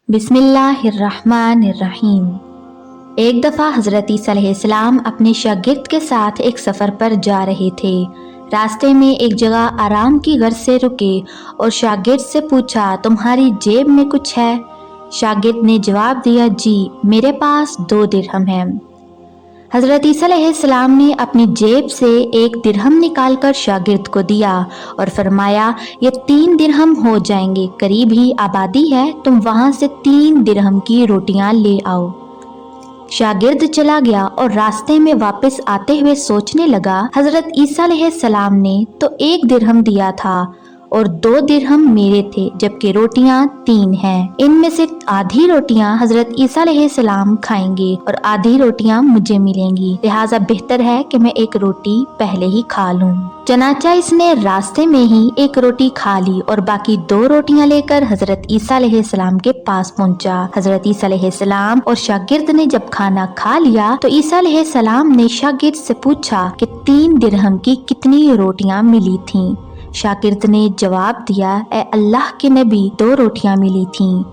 बिस्मिल्लाहिर्रहमानिर्रहीम। एक दफ़ा हज़रत ईसा अलैहिस्सलाम अपने शागिर्द के साथ एक सफ़र पर जा रहे थे। रास्ते में एक जगह आराम की गर्ज से रुके और शागिर्द से पूछा, तुम्हारी जेब में कुछ है? शागिर्द ने जवाब दिया, जी मेरे पास 2 दिरहम हैं। हज़रत ईसा अलैहिस्सलाम ने अपनी जेब से 1 दिरहम निकालकर शागिर्द को दिया और फरमाया, ये 3 दिरहम हो जाएंगे, करीब ही आबादी है, तुम वहां से 3 दिरहम की रोटियां ले आओ। शागिर्द चला गया और रास्ते में वापस आते हुए सोचने लगा, हज़रत ईसा अलैहिस्सलाम ने तो 1 दिरहम दिया था और 2 दिरहम मेरे थे, जबकि रोटियां 3 हैं। इनमें से आधी रोटियां हज़रत ईसा अलैहिस्सलाम खाएंगे और आधी रोटियां मुझे मिलेंगी, लिहाजा बेहतर है कि मैं 1 रोटी पहले ही खा लूं। चनाचा इसने रास्ते में ही 1 रोटी खा ली और बाकी 2 रोटियां लेकर हज़रत ईसा अलैहिस्सलाम के पास पहुंचा। हज़रत ईसा अलैहिस्सलाम और शागिर्द ने जब खाना खा लिया तो ईसा अलैहिस्सलाम ने शागिर्द से पूछा कि 3 दिरहम की कितनी रोटियां मिली थीं? शागिर्द ने जवाब दिया, ए अल्लाह के नबी, 2 रोटियां मिली थीं,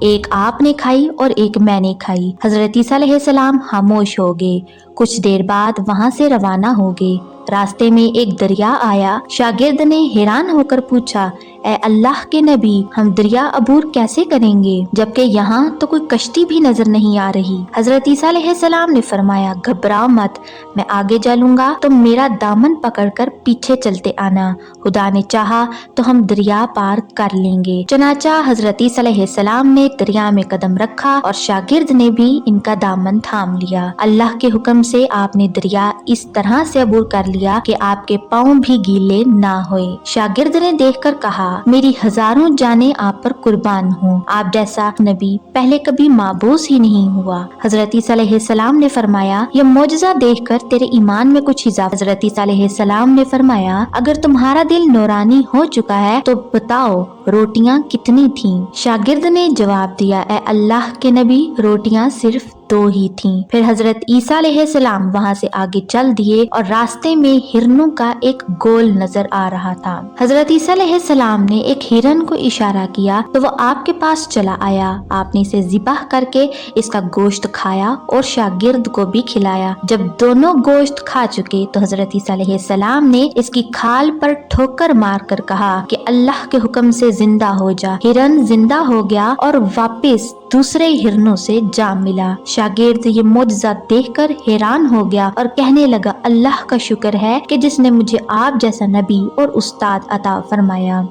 1 आपने खाई और 1 मैंने खाई। हज़रत ईसा अलैहिस्सलाम खामोश हो गए। कुछ देर बाद वहां से रवाना हो गए। रास्ते में एक दरिया आया। शागिर्द ने हैरान होकर पूछा, ए अल्लाह के नबी, हम दरिया अबूर कैसे करेंगे, जबकि यहाँ तो कोई कश्ती भी नजर नहीं आ रही। हज़रत ईसा अलैहिस्सलाम ने फरमाया, घबराओ मत, मैं आगे चलूंगा, तुम मेरा दामन पकड़कर पीछे चलते आना, खुदा ने चाहा तो हम दरिया पार कर लेंगे। चनाचा हज़रत ईसा अलैहिस्सलाम ने दरिया में कदम रखा और शागिर्द ने भी इनका दामन थाम लिया। अल्लाह के हुक्म से आपने दरिया इस तरह से अबूर कर लिया कि आपके पाँव भी गीले ना हुए। शागिर्द ने देखकर कहा, मेरी हजारों जानें आप पर कुर्बान हों, आप जैसा नबी पहले कभी माबूस ही नहीं हुआ। हज़रत ईसा अलैहिस्सलाम ने फरमाया, यह मोजज़ा देखकर तेरे ईमान में कुछ इजाफा। हज़रत ईसा अलैहिस्सलाम ने फरमाया, अगर तुम्हारा दिल नूरानी हो चुका है तो बताओ रोटियां कितनी थीं? शागिर्द ने जवाब दिया, ए अल्लाह के नबी, रोटियां सिर्फ 2 ही थीं। फिर हज़रत ईसा अलैहिस्सलाम वहां से आगे चल दिए और रास्ते में हिरनों का एक गोल नजर आ रहा था। हज़रत ईसा अलैहिस्सलाम ने एक हिरन को इशारा किया तो वो आपके पास चला आया। आपने इसे ज़िबाह करके इसका गोश्त खाया और शागिर्द को भी खिलाया। जब दोनों गोश्त खा चुके तो हज़रत ईसा अलैहिस्सलाम ने इसकी खाल पर ठोकर मारकर कहा कि अल्लाह के हुक्म से जिंदा हो जा। हिरन जिंदा हो गया और वापस दूसरे हिरनों से जा मिला। शागिर्द ये मोजज़ा देखकर हैरान हो गया और कहने लगा, अल्लाह का शुक्र है कि जिसने मुझे आप जैसा नबी और उस्ताद अता फरमाया।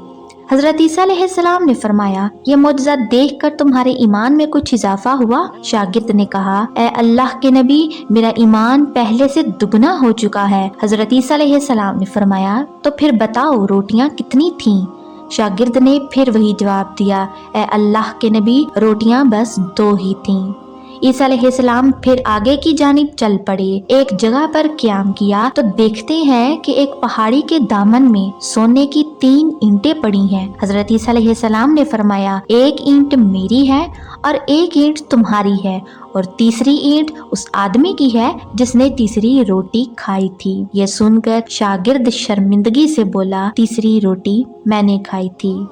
हज़रत ईसा अलैहिस्सलाम ने फरमाया, ये मोजज़ा देखकर तुम्हारे ईमान में कुछ इजाफा हुआ? शागिर्द ने कहा, ए अल्लाह के नबी, मेरा ईमान पहले से दुगना हो चुका है। हज़रत ईसा अलैहिस्सलाम ने फरमाया, तो फिर बताओ रोटियां कितनी थीं? शागिर्द ने फिर वही जवाब दिया, ए अल्लाह के नबी, रोटियां बस 2 ही थीं। ईसा अलैहिस्सलाम फिर आगे की जानिब चल पड़े। एक जगह पर क़याम किया तो देखते हैं कि एक पहाड़ी के दामन में सोने की 3 ईंटें पड़ी हैं। हज़रत ईसा अलैहिस्सलाम ने फरमाया, 1 ईंट मेरी है और 1 ईंट तुम्हारी है और तीसरी ईंट उस आदमी की है जिसने तीसरी रोटी खाई थी। यह सुनकर शागिर्द शर्मिंदगी से बोला, तीसरी रोटी मैंने खाई थी।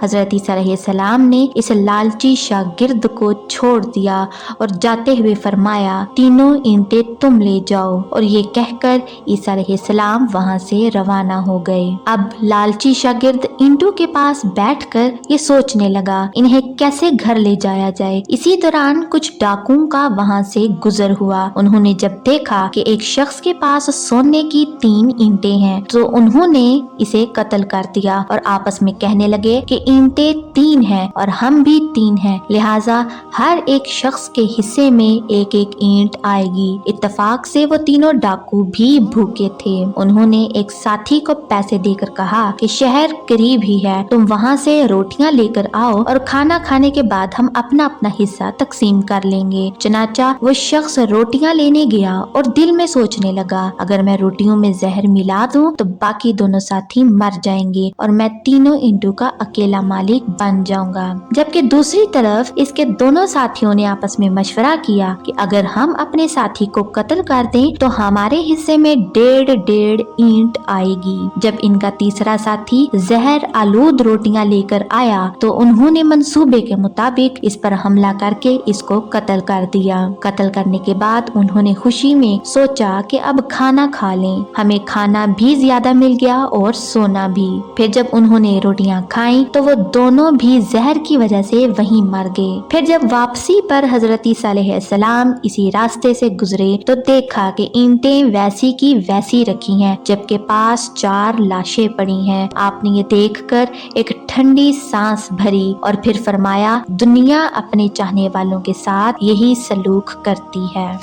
हज़रत ईसा अलैहिस्सलाम ने इस लालची शागिर्द को छोड़ दिया और जाते हुए फरमाया, तीनों ईंटें तुम ले जाओ, और ये कहकर ईसा अलैहिस्सलाम वहां से रवाना हो गए। अब लालची शागिर्द ईंटों के पास बैठकर ये सोचने लगा, इन्हें कैसे घर ले जाया जाए। इसी दौरान कुछ डाकुओं का वहां से गुजर हुआ। उन्होंने जब देखा कि एक शख्स के पास सोने की 3 ईंटें हैं तो उन्होंने इसे कत्ल कर दिया और आपस में कहने लगे कि ईंटें 3 हैं और हम भी 3 हैं, लिहाजा हर एक शख्स के हिस्से में 1-1 ईंट आएगी। इत्तफाक से वो तीनों डाकू भी भूखे थे। उन्होंने एक साथी को पैसे देकर कहा कि शहर करीब ही है, तुम वहाँ से रोटियां लेकर आओ और खाना खाने के बाद हम अपना अपना हिस्सा तकसीम कर लेंगे। चनाचा वो शख्स रोटियां लेने गया और दिल में सोचने लगा, अगर मैं रोटियों में जहर मिला दूं तो बाकी दोनों साथी मर जाएंगे और मैं तीनों ईंटों का अकेला तेरा मालिक बन जाऊंगा। जबकि दूसरी तरफ इसके दोनों साथियों ने आपस में मशवरा किया कि अगर हम अपने साथी को कत्ल कर दें तो हमारे हिस्से में 1.5 ईंट आएगी। जब इनका तीसरा साथी जहर आलूद रोटियां लेकर आया तो उन्होंने मंसूबे के मुताबिक इस पर हमला करके इसको कत्ल कर दिया। कत्ल करने के बाद उन्होंने खुशी में सोचा कि अब खाना खा लें, हमें खाना भी ज्यादा मिल गया और सोना भी। फिर जब उन्होंने रोटियां खाई तो वो दोनों भी जहर की वजह से वहीं मर गए। फिर जब वापसी पर हजरत ईसा अलैहिस्सलाम इसी रास्ते से गुजरे तो देखा कि ईंटें वैसी की वैसी रखी हैं, जबकि पास 4 लाशें पड़ी हैं। आपने ये देखकर एक ठंडी सांस भरी और फिर फरमाया, दुनिया अपने चाहने वालों के साथ यही सलूक करती है।